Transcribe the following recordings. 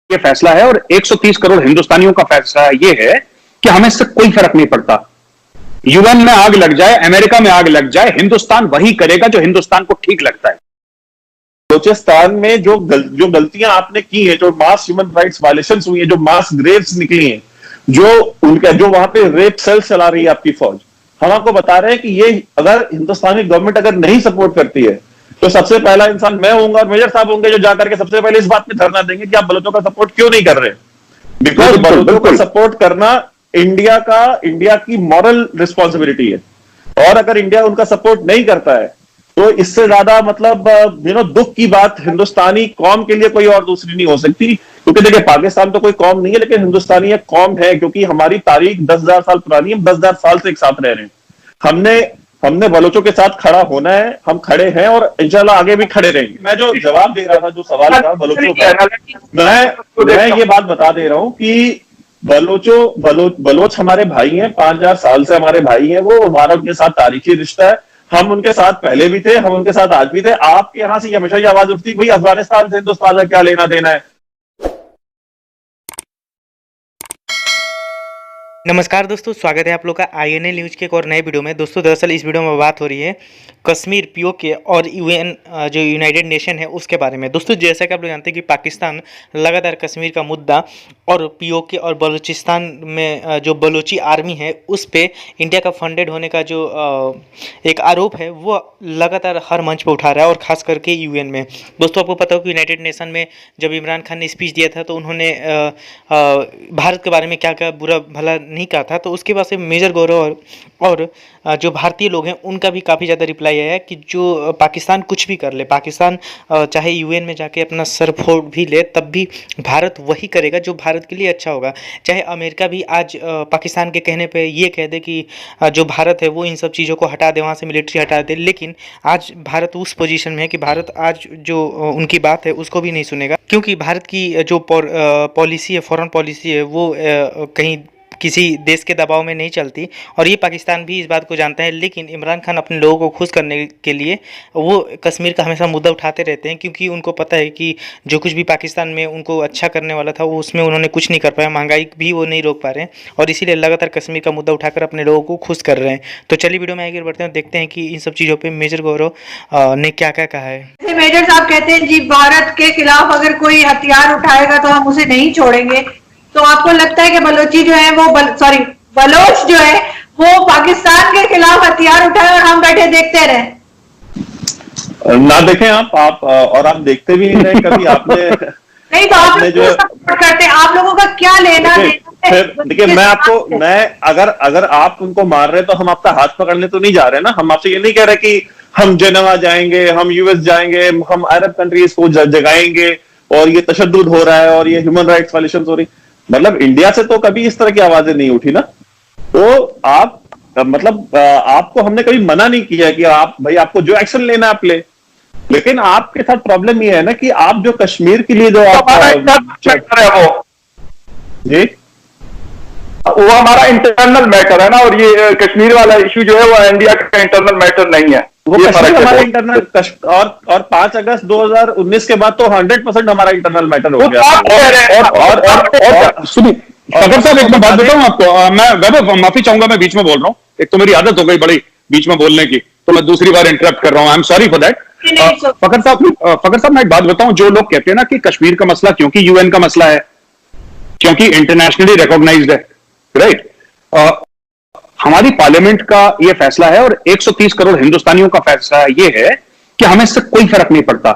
ये फैसला है और 130 करोड़ हिंदुस्तानियों का फैसला ये है कि हमें इससे कोई फर्क नहीं पड़ता। यूएन में आग लग जाए, अमेरिका में आग लग जाए, हिंदुस्तान वही करेगा जो हिंदुस्तान को ठीक लगता है। बलूचिस्तान में जो गलतियां आपने की है, जो मास ह्यूमन राइट्स वायलेशंस हुई है, जो मास ग्रेव्स निकली हैं, जो वहां पे रेप सेल चला रही है आपकी फौज, हम आपको बता रहे हैं कि ये अगर हिंदुस्तानी गवर्नमेंट अगर नहीं सपोर्ट करती है तो सबसे पहला इंसान मैं होऊंगा और मेजर साहब होंगे जो जाकर के सबसे पहले इस बात में धरना देंगे कि आप बलोचों का सपोर्ट क्यों नहीं कर रहे। बिकॉज बलोचों का सपोर्ट करना इंडिया की मॉरल रिस्पॉन्सिबिलिटी है, और अगर इंडिया उनका सपोर्ट नहीं करता है तो इससे ज्यादा मतलब दुख की बात हिंदुस्तानी कौम के लिए कोई और दूसरी नहीं हो सकती। क्योंकि देखिए, पाकिस्तान तो कोई कौम नहीं है, लेकिन हिंदुस्तानी एक कौम है, क्योंकि हमारी तारीख 10,000 साल पुरानी है, हम 10,000 साल से एक साथ रह रहे हैं। हमने बलोचों के साथ खड़ा होना है, हम खड़े हैं और इंशाल्लाह आगे भी खड़े रहेंगे। मैं जो जवाब दे रहा था, जो सवाल था बलोचों का, मैं ये बात बता दे रहा हूं कि बलोच हमारे भाई हैं, 5,000 साल से हमारे भाई हैं, वो हमारा उनके साथ तारीखी रिश्ता है। हम उनके साथ पहले भी थे, हम उनके साथ आज भी थे। आपके यहां से हमेशा ये आवाज उठती भाई अफगानिस्तान से हिंदुस्तान का क्या लेना देना है। नमस्कार दोस्तों, स्वागत है आप लोग का INA न्यूज़ के एक और नए वीडियो में। दोस्तों दरअसल इस वीडियो में बात हो रही है कश्मीर POK और UN जो यूनाइटेड नेशन है उसके बारे में। दोस्तों जैसा कि आप लोग जानते हैं कि पाकिस्तान लगातार कश्मीर का मुद्दा और POK और बलूचिस्तान में जो बलोची आर्मी है उस पे इंडिया का फंडेड होने का जो एक आरोप है वो लगातार हर मंच पर उठा रहा है, और ख़ास करके UN में। दोस्तों आपको पता हो कि यूनाइटेड नेशन में जब इमरान खान ने स्पीच दिया था तो उन्होंने भारत के बारे में क्या क्या बुरा भला नहीं कहा था, तो उसके बाद से मेजर गौरव और जो भारतीय लोग हैं उनका भी काफ़ी ज़्यादा रिप्लाई आया कि जो पाकिस्तान कुछ भी कर ले, पाकिस्तान चाहे UN में जाके अपना सर फोड़ भी ले, तब भी भारत वही करेगा जो भारत के लिए अच्छा होगा। चाहे अमेरिका भी आज पाकिस्तान के कहने पे ये कह दे कि जो भारत है वो इन सब चीज़ों को हटा दे, वहाँ से मिलिट्री हटा दे, लेकिन आज भारत उस पोजीशन में है कि भारत आज जो उनकी बात है उसको भी नहीं सुनेगा, क्योंकि भारत की जो पॉलिसी है, फॉरेन पॉलिसी है, वो कहीं किसी देश के दबाव में नहीं चलती, और ये पाकिस्तान भी इस बात को जानता है। लेकिन इमरान खान अपने लोगों को खुश करने के लिए वो कश्मीर का हमेशा मुद्दा उठाते रहते हैं, क्योंकि उनको पता है कि जो कुछ भी पाकिस्तान में उनको अच्छा करने वाला था वो उसमें उन्होंने कुछ नहीं कर पाया, महंगाई भी वो नहीं रोक पा रहे हैं, और इसीलिए लगातार कश्मीर का मुद्दा उठाकर अपने लोगों को खुश कर रहे हैं। तो चलिए वीडियो में आगे बढ़ते हैं, देखते हैं कि इन सब चीज़ों पर मेजर गौरव ने क्या क्या कहा है। मेजर साहब कहते हैं जी भारत के खिलाफ अगर कोई हथियार उठाएगा तो हम उसे नहीं छोड़ेंगे। तो आपको लगता है कि बलोची जो है वो बलोच जो है वो पाकिस्तान के खिलाफ हथियार उठाए और हम बैठे देखते रहे? ना देखें आप और आप देखते भी नहीं रहे कभी। आपने नहीं तो आपने जो सपोर्ट करते हैं, आप लोगों का क्या लेना देना? देखिए मैं अगर आप उनको मार रहे हैं तो हम आपका हाथ पकड़ने तो नहीं जा रहे ना। हम आपसे ये नहीं कह रहे कि हम जेनेवा जाएंगे, हम US जाएंगे, हम अरब कंट्रीज को जगाएंगे और ये तशद्दुद हो रहा है और ये ह्यूमन राइट्स वायलेशंस हो रही। मतलब इंडिया से तो कभी इस तरह की आवाजें नहीं उठी ना। तो आप आपको हमने कभी मना नहीं किया कि आप भाई आपको जो एक्शन लेना आप ले, लेकिन आपके साथ प्रॉब्लम ये है ना कि आप जो कश्मीर के लिए जो आप जी वो हमारा इंटरनल मैटर है ना, और ये कश्मीर वाला इशू जो है वो इंडिया का इंटरनल मैटर नहीं है। वो कश्मीर हमारा इंटरनल और 5 अगस्त 2019 के बाद तो 100% हमारा इंटरनल मैटर हो गया। और सुनिए फकर साहब, एक मैं बात बताऊं आपको, मैं वैभव माफी चाहूंगा, मैं बीच में बोल रहा हूं। एक तो मेरी आदत हो गई बड़ी बीच में बोलने की, तो मैं दूसरी बार इंटरप्ट कर रहा हूं। I am sorry for that. Fakhar साहब मैं एक बात बताऊं, जो लोग कहते हैं ना कि कश्मीर का मसला क्योंकि UN का मसला है, क्योंकि इंटरनेशनली रिकॉग्नाइज्ड है, राइट। हमारी पार्लियामेंट का यह फैसला है और 130 करोड़ हिंदुस्तानियों का फैसला यह है कि हमें इससे कोई फर्क नहीं पड़ता।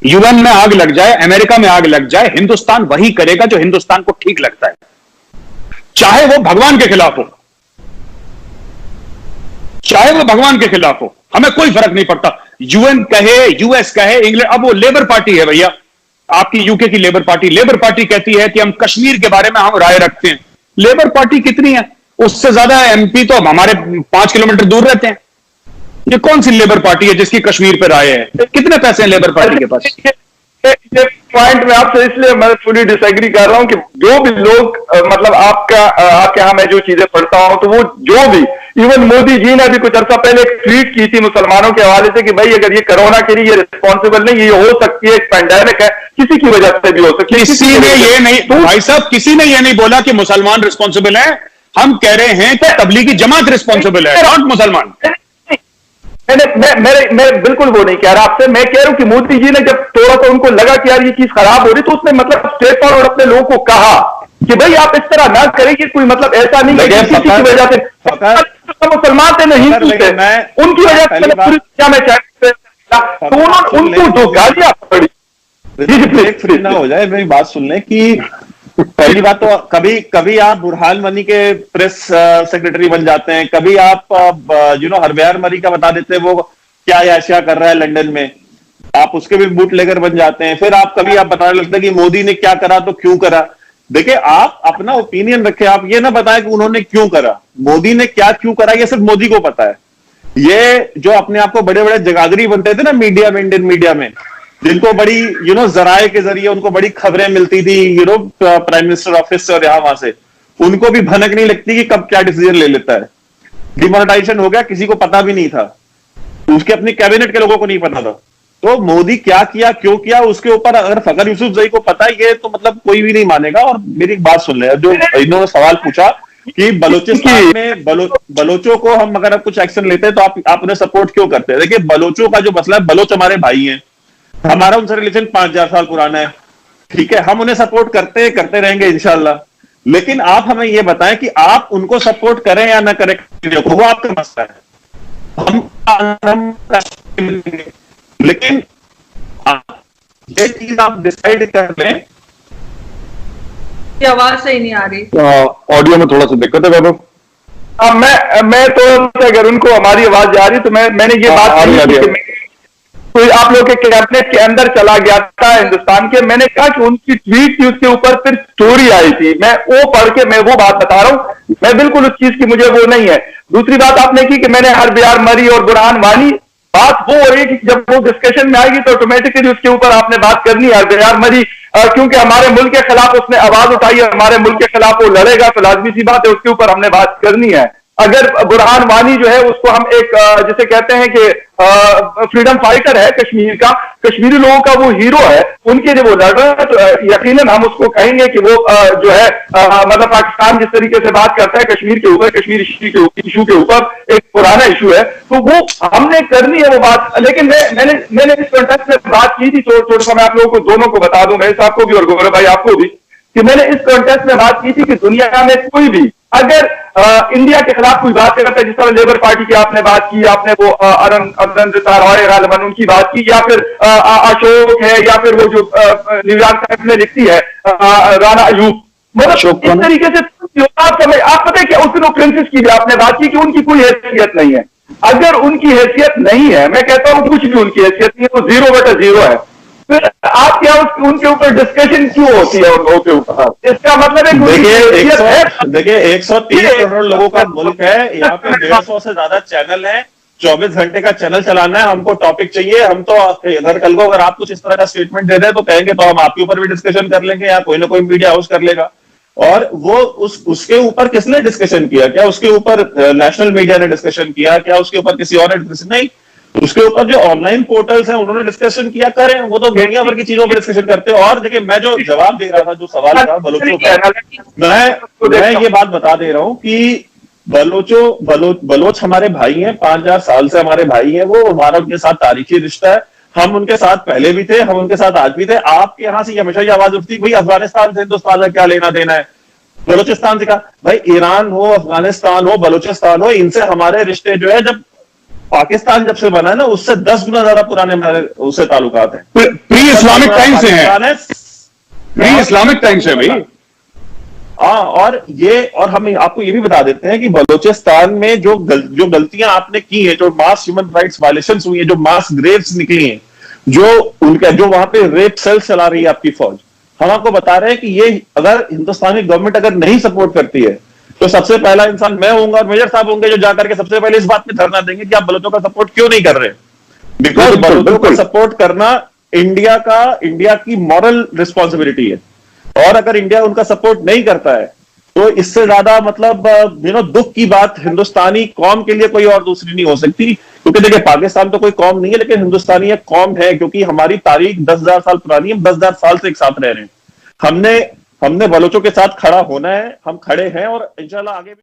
UN में आग लग जाए, अमेरिका में आग लग जाए, हिंदुस्तान वही करेगा जो हिंदुस्तान को ठीक लगता है, चाहे वो भगवान के खिलाफ हो, चाहे वो भगवान के खिलाफ हो, हमें कोई फर्क नहीं पड़ता। UN कहे, US कहे, इंग्लैंड, अब वो लेबर पार्टी है भैया, आपकी UK की लेबर पार्टी कहती है कि हम कश्मीर के बारे में हम राय रखते हैं। लेबर पार्टी कितनी है? उससे ज्यादा MP तो हमारे 5 किलोमीटर दूर रहते हैं। ये कौन सी लेबर पार्टी है जिसकी कश्मीर पर राय है? कितने पैसे हैं लेबर पार्टी के पास? ये पॉइंट में आपसे इसलिए मैं फुली डिसएग्री कर रहा हूं कि जो भी लोग मतलब आपके यहाँ मैं जो चीजें पढ़ता हूं तो वो जो भी इवन मोदी जी ने अभी कुछ अर्सा पहले एक ट्वीट की थी मुसलमानों के हवाले से कि भाई अगर ये कोरोना के लिए रिस्पॉन्सिबल नहीं, ये हो सकती है एक पैंडेमिक है, किसी की वजह से भी हो सकती है। किसी ने ये नहीं, भाई साहब किसी ने ये नहीं बोला कि मुसलमान रिस्पॉन्सिबल है। हम कह रहे हैं कि तबलीगी जमात रिस्पॉन्सिबल है, नॉट मुसलमान। मैं बिल्कुल वो नहीं कह रहा आपसे। मैं कह रहा हूं कि मोदी जी ने जब थोड़ा सा उनको लगा कि यार ये चीज खराब हो रही तो उसने मतलब स्ट्रेट फॉरवर्ड अपने लोगों को कहा कि भाई आप इस तरह ना करें कि कोई मतलब ऐसा नहीं है किसी की वजह से मुसलमान थे नहीं थे उनकी वजह से पूरी दुनिया में चाहे तो उन्होंने उनको जो गालियां पड़ी ना हो जाए। मेरी बात सुन लें कि पहली बात तो कभी आप बुरहान मनी के प्रेस सेक्रेटरी बन जाते हैं, कभी आप हरबयार मरी का बता देते हैं वो क्या याशिया कर रहा है लंदन में, आप उसके भी बूट लेकर बन जाते हैं। फिर आप कभी आप बताने लगते हैं कि मोदी ने क्या करा तो क्यों करा। देखिए आप अपना ओपिनियन रखें, आप ये ना बताएं कि उन्होंने क्यों करा, मोदी ने क्या क्यों करा ये सिर्फ मोदी को पता है। ये जो अपने आप को बड़े बड़े जगादरी बनते थे ना मीडिया में, इंडियन मीडिया में, जिनको बड़ी जराए के जरिए उनको बड़ी खबरें मिलती थी प्राइम मिनिस्टर ऑफिस से और यहां वहां से, उनको भी भनक नहीं लगती कि कब क्या डिसीजन ले लेता है। डिमोनेटाइजेशन हो गया, किसी को पता भी नहीं था, उसके अपनी कैबिनेट के लोगों को नहीं पता था। तो मोदी क्या किया क्यों किया उसके ऊपर अगर फखर यूसुफजई को पता ही है तो मतलब कोई भी नहीं मानेगा। और मेरी एक बात सुन ले, जो इन्होंने सवाल पूछा कि बलूचिस्तान में बलोचों को हम अगर कुछ एक्शन लेते हैं तो आप उन्हें सपोर्ट क्यों करते हैं। देखिए बलोचों का जो मसला है, बलोच हमारे भाई हैं, हमारा उनसे रिलेशन 5000 साल पुराना है, ठीक है, हम उन्हें सपोर्ट करते रहेंगे इंशाल्लाह। लेकिन आप हमें यह बताएं कि आप उनको सपोर्ट करें या ना करें, वो आपका मसला है। हम लेकिन ये चीज आप डिसाइड कर लें। आवाज सही नहीं आ रही, ऑडियो में थोड़ा सा दिक्कत है वैभव। मैं तो अगर उनको हमारी आवाज जा रही तो मैंने ये बात कोई आप लोग के कैबिनेट के अंदर चला गया था हिंदुस्तान के, मैंने कहा कि उनकी ट्वीट थी उसके ऊपर फिर स्टोरी आई थी, मैं वो पढ़ के मैं वो बात बता रहा हूं, मैं बिल्कुल उस चीज की मुझे वो नहीं है। दूसरी बात आपने की कि मैंने हरबयार मरी और बुरहान वानी, बात वो हो रही है कि जब वो डिस्कशन में आएगी तो ऑटोमेटिकली उसके ऊपर आपने बात करनी है। हरबयार मरी क्योंकि हमारे मुल्क के खिलाफ उसने आवाज उठाई है, हमारे मुल्क के खिलाफ वो लड़ेगा तो लाजमी सी बात है उसके ऊपर हमने बात करनी है। अगर बुरहान वानी जो है उसको हम एक जिसे कहते हैं कि फ्रीडम फाइटर है कश्मीर का, कश्मीरी लोगों का वो हीरो है, उनके जो वो लड़ रहे हैं तो यकीनन हम उसको कहेंगे कि वो जो है मतलब पाकिस्तान जिस तरीके से बात करता है कश्मीर के ऊपर, कश्मीर इशू के ऊपर एक पुराना इशू है तो वो हमने करनी है वो बात। लेकिन मैंने इस कॉन्टेक्स्ट में बात की थी, थोड़ा सा मैं आप लोगों को दोनों को बता दूं, मेरे साहब को भी और गौरव भाई आपको भी, कि मैंने इस कॉन्टेक्स्ट में बात की थी कि दुनिया में कोई भी अगर इंडिया के खिलाफ कोई बात करता है, जिस तरह लेबर पार्टी की आपने बात की, आपने वो अरुंधति रॉय गालिबन उनकी बात की, या फिर अशोक है, या फिर वो जो न्यूयॉर्क टाइम्स में लिखती है राना अयूब, मतलब इस तरीके से आप पता है क्या उस दिन प्रिंसेस की भी आपने बात की कि उनकी कोई हैसियत नहीं है। अगर उनकी हैसियत नहीं है, मैं कहता हूं कुछ भी उनकी हैसियत नहीं है, तो 0/0 है, फिर आप क्या उनके ऊपर डिस्कशन क्यों होती है उन लोगों के ऊपर? इसका मतलब है देखिए 130 करोड़ लोगों का मुल्क है, यहाँ पे 150 से ज्यादा चैनल है, 24 घंटे का चैनल चलाना है, हमको टॉपिक चाहिए। हम तो अगर कल को अगर आप कुछ इस तरह का स्टेटमेंट दे रहे तो कहेंगे तो हम आपके ऊपर भी डिस्कशन कर लेंगे या कोई ना कोई मीडिया हाउस कर लेगा। और वो उसके ऊपर किसने डिस्कशन किया? क्या उसके ऊपर नेशनल मीडिया ने डिस्कशन किया? क्या उसके ऊपर किसी और ने डिस्कशन? नहीं, उसके ऊपर जो ऑनलाइन पोर्टल्स हैं भेड़िया डिस्कशन किया करें, वो तो भेड़िया भर की चीजों पर डिस्कशन करते हैं। और देखिए मैं जो जवाब दे रहा था, जो सवाल था बलोचों का, मैं ये बात बता दे रहा हूं कि बलोच हमारे भाई हैं, 5000 साल से हमारे भाई हैं, वो हमारा उनके साथ तारीखी रिश्ता है, हम उनके साथ पहले भी थे, हम उनके साथ आज भी थे। आपके यहाँ से हमेशा ये आवाज उठती भाई अफगानिस्तान से हिंदुस्तान का क्या लेना देना है, बलोचिस्तान से का भाई ईरान हो, अफगानिस्तान हो, बलोचिस्तान हो, इनसे हमारे रिश्ते जो है जब पाकिस्तान जब से बना है ना उससे 10 गुना ज्यादा पुराने हमारे उससे ताल्लुकात हैं, प्री इस्लामिक टाइम से हैं, प्री इस्लामिक टाइम से भाई। हाँ, और हम आपको ये भी बता देते हैं कि बलोचिस्तान में जो गलतियां आपने की है, जो मास ह्यूमन राइट्स वायलेशंस हुई है, जो मास ग्रेव्स निकली हैं, जो वहां पे रेप सेल्स चला रही है आपकी फौज, हम आपको बता रहे हैं कि ये अगर हिंदुस्तानी गवर्नमेंट अगर नहीं सपोर्ट करती है तो सबसे पहला इंसान मैं होऊंगा और मेजर साहब होंगे जो जाकर के सबसे पहले इस बात में धरना देंगे कि आप बलोचों का सपोर्ट क्यों नहीं कर रहे। बिकॉज बलोचों का सपोर्ट करना इंडिया की मॉरल रिस्पॉन्सिबिलिटी है। और अगर इंडिया उनका सपोर्ट नहीं करता है तो इससे ज्यादा मतलब दुख की बात हिंदुस्तानी कौम के लिए कोई और दूसरी नहीं हो सकती। क्योंकि देखिए पाकिस्तान तो कोई कौम नहीं है, लेकिन हिंदुस्तानी एक कौम है, क्योंकि हमारी तारीख 10,000 साल पुरानी है। हम 10,000 साल से एक साथ रह रहे हैं। हमने बलोचों के साथ खड़ा होना है, हम खड़े हैं और इंशाल्लाह आगे भी